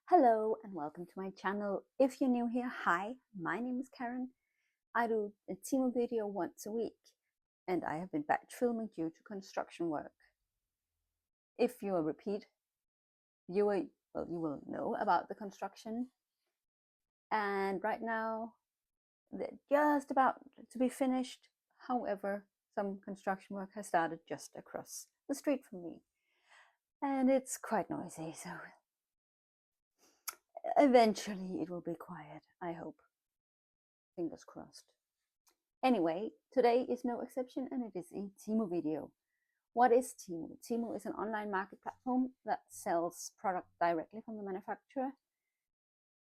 Hello and welcome to my channel. If you're new here, hi, my name is Karen. I do a Temu video once a week and I have been batch filming due to construction work. If you're a repeat viewer, well, you will know about the construction. And right now, they're just about to be finished. However, some construction work has started just across the street from me. And it's quite noisy, so eventually it will be quiet, I hope. Fingers crossed. Anyway, today is no exception and it is a Temu video. What is Temu? Temu is an online market platform that sells product directly from the manufacturer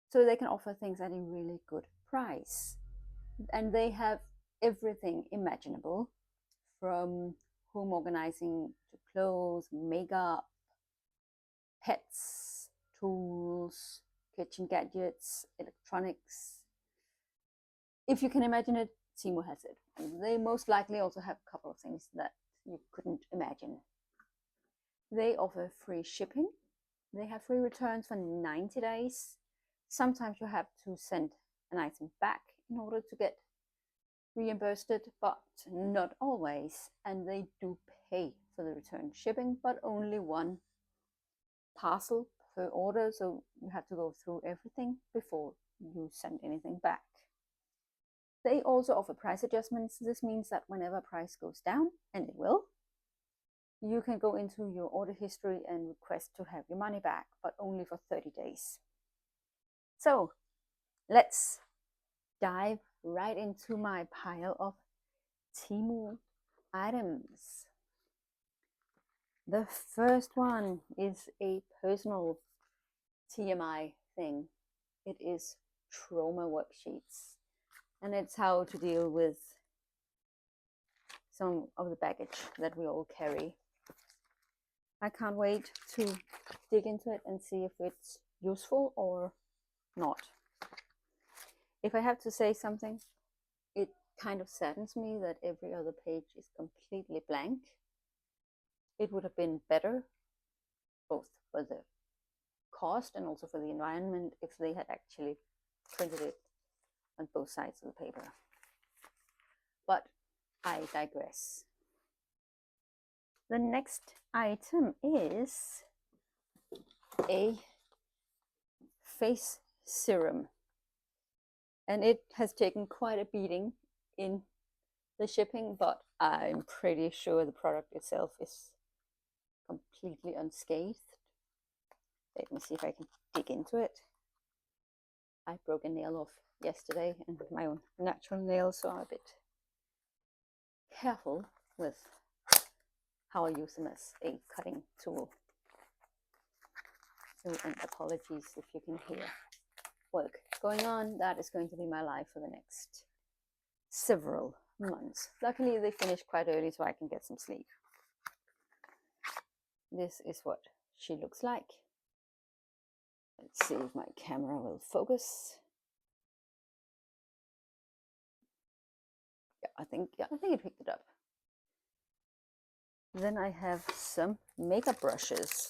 so they can offer things at a really good price. And they have everything imaginable, from home organizing to clothes, makeup, pets, tools, kitchen gadgets, electronics. If you can imagine it, Temu has it. And they most likely also have a couple of things that you couldn't imagine. They offer free shipping. They have free returns for 90 days. Sometimes you have to send an item back in order to get reimbursed, but not always. And they do pay for the return shipping, but only one parcel per order. So you have to go through everything before you send anything back. They also offer price adjustments. This means that whenever price goes down, and it will, you can go into your order history and request to have your money back, but only for 30 days. So let's dive right into my pile of Temu items. The first one is a personal TMI thing. It is trauma worksheets, and it's how to deal with some of the baggage that we all carry. I can't wait to dig into it and see if it's useful or not. If I have to say something, it kind of saddens me that every other page is completely blank. It would have been better, both for the cost and also for the environment, if they had actually printed it on both sides of the paper. But I digress. The next item is a face serum, and it has taken quite a beating in the shipping, but I'm pretty sure the product itself is completely unscathed. Let me see if I can dig into it. I broke a nail off yesterday, and my own natural nails, so I'm a bit careful with how I use them as a cutting tool. So, and apologies if you can hear work going on. That is going to be my life for the next several months. Luckily, they finished quite early, so I can get some sleep. This is what she looks like. Let's see if my camera will focus. Yeah, I think it picked it up. Then I have some makeup brushes.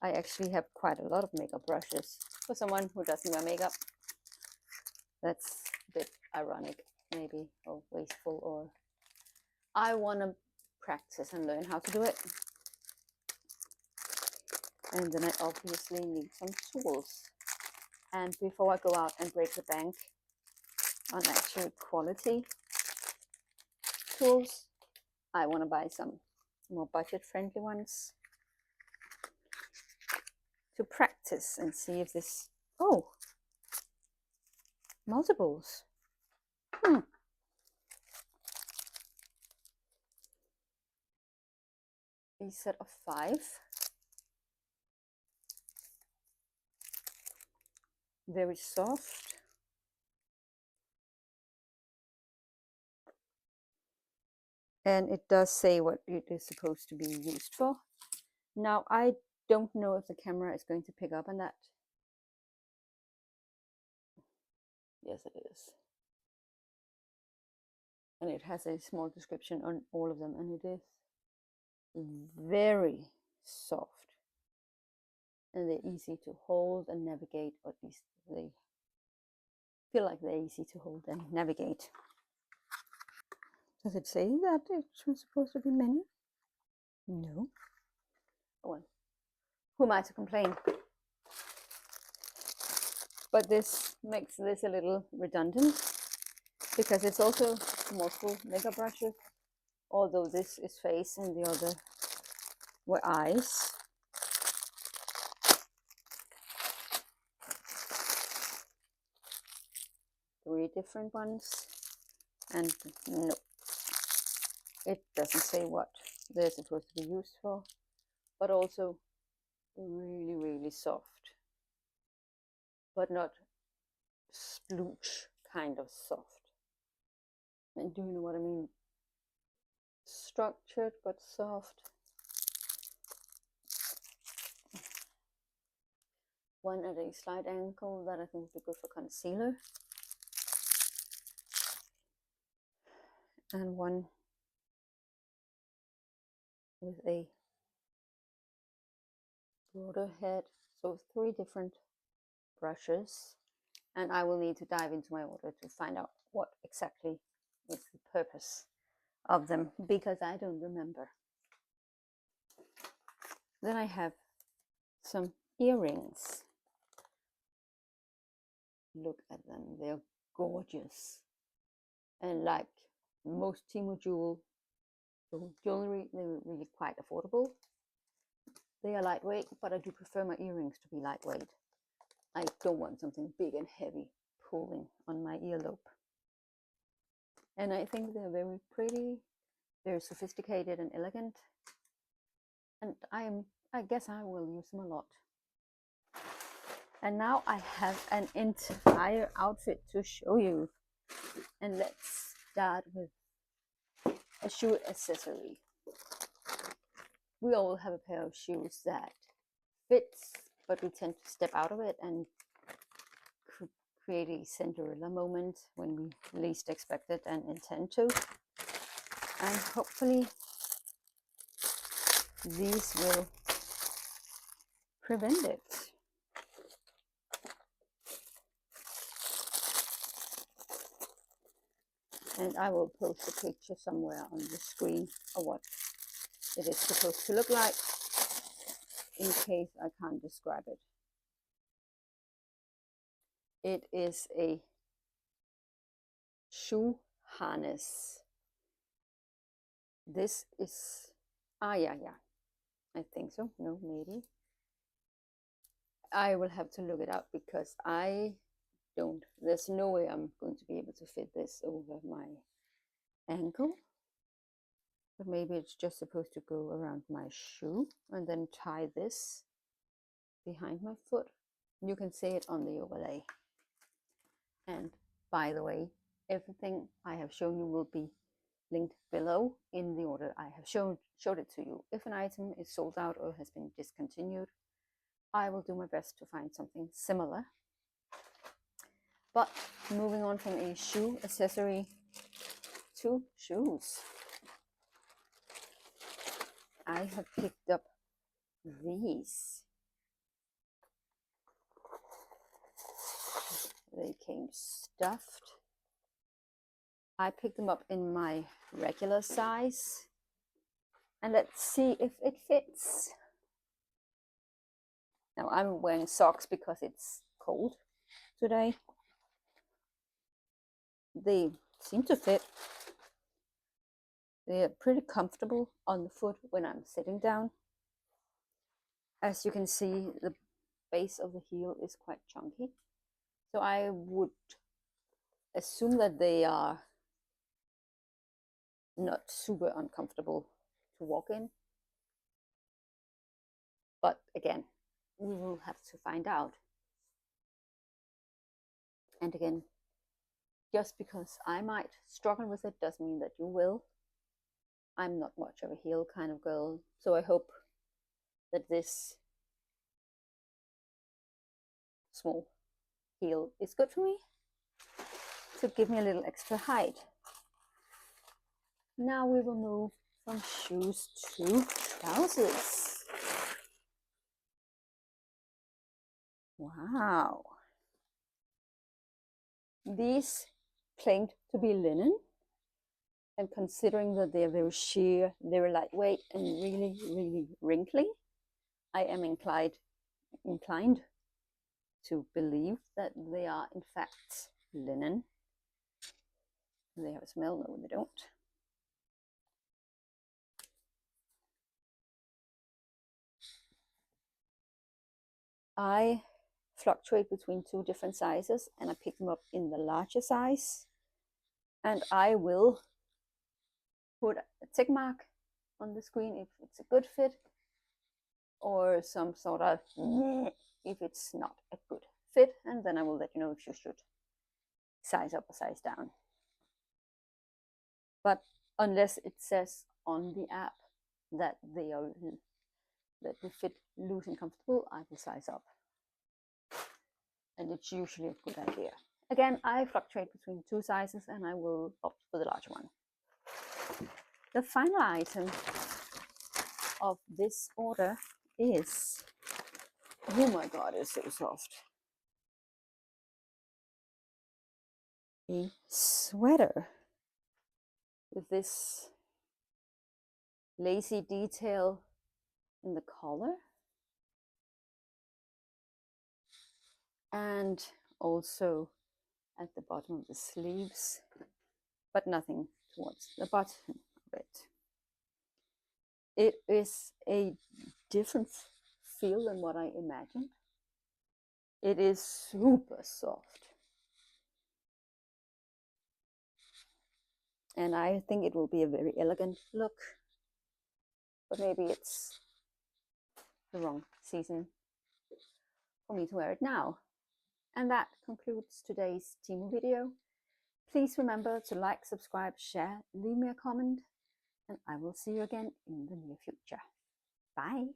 I actually have quite a lot of makeup brushes for someone who doesn't wear makeup. That's a bit ironic, maybe, or wasteful, or I want to practice and learn how to do it. And then I obviously need some tools. And before I go out and break the bank on actual quality tools, I want to buy some more budget-friendly ones to practice and see if this, oh, multiples. A set of 5. Very soft. And it does say what it is supposed to be used for. Now, I don't know if the camera is going to pick up on that. Yes, it is. And it has a small description on all of them, and it is very soft. and they're easy to hold and navigate, or at least they feel like they're easy to hold and navigate. Does it say that it's supposed to be many? No. Oh well, who am I to complain? But this makes this a little redundant because it's also multiple makeup brushes, although this is face and the other were eyes. Three different ones, and no, it doesn't say what they're supposed to be used for, but also really, really soft, but not splooge kind of soft. And do you know what I mean? Structured but soft. One at a slight angle that I think would be good for concealer, and one with a broader head. So 3 different brushes, and I will need to dive into my order to find out what exactly is the purpose of them, because I don't remember. Then I have some earrings. Look at them, they're gorgeous, and like most Temu jewelry, they're really quite affordable. They are lightweight, but I do prefer my earrings to be lightweight. I don't want something big and heavy pulling on my earlobe. And I think they're very pretty, very sophisticated and elegant, and I guess I will use them a lot. And now I have an entire outfit to show you, and let's start with a shoe accessory. We all have a pair of shoes that fits, but we tend to step out of it and create a Cinderella moment when we least expect it and intend to. And hopefully these will prevent it. And I will post a picture somewhere on the screen of what it is supposed to look like, in case I can't describe it. It is a shoe harness. This is, yeah, I think so. No, maybe. I will have to look it up because there's no way I'm going to be able to fit this over my ankle. But maybe it's just supposed to go around my shoe and then tie this behind my foot. You can see it on the overlay. And by the way, everything I have shown you will be linked below in the order I have showed it to you. If an item is sold out or has been discontinued, I will do my best to find something similar. But moving on from a shoe accessory to shoes, I have picked up these. They came stuffed. I picked them up in my regular size, and let's see if it fits. Now I'm wearing socks because it's cold today. They seem to fit. They're pretty comfortable on the foot when I'm sitting down. As you can see, the base of the heel is quite chunky, so I would assume that they are not super uncomfortable to walk in. But again, we will have to find out. And again, just because I might struggle with it doesn't mean that you will. I'm not much of a heel kind of girl, so I hope that this small heel is good for me to give me a little extra height. Now we will move from shoes to trousers. Wow. These claimed to be linen, and considering that they are very sheer, very lightweight, and really, really wrinkly, I am inclined to believe that they are in fact linen. They have a smell? No, they don't. I fluctuate between two different sizes, and I pick them up in the larger size, and I will put a tick mark on the screen if it's a good fit, or some sort of if it's not a good fit, and then I will let you know if you should size up or size down. But unless it says on the app that they fit loose and comfortable, I will size up, and it's usually a good idea. Again, I fluctuate between two sizes, and I will opt for the larger one. The final item of this order is, oh my god, it's so soft, a sweater with this lacy detail in the collar, and also at the bottom of the sleeves, but nothing towards the bottom of it. It is a different feel than what I imagined. It is super soft, and I think it will be a very elegant look, but maybe it's the wrong season for me to wear it now. And that concludes today's Temu video. Please remember to like, subscribe, share, leave me a comment, and I will see you again in the near future. Bye.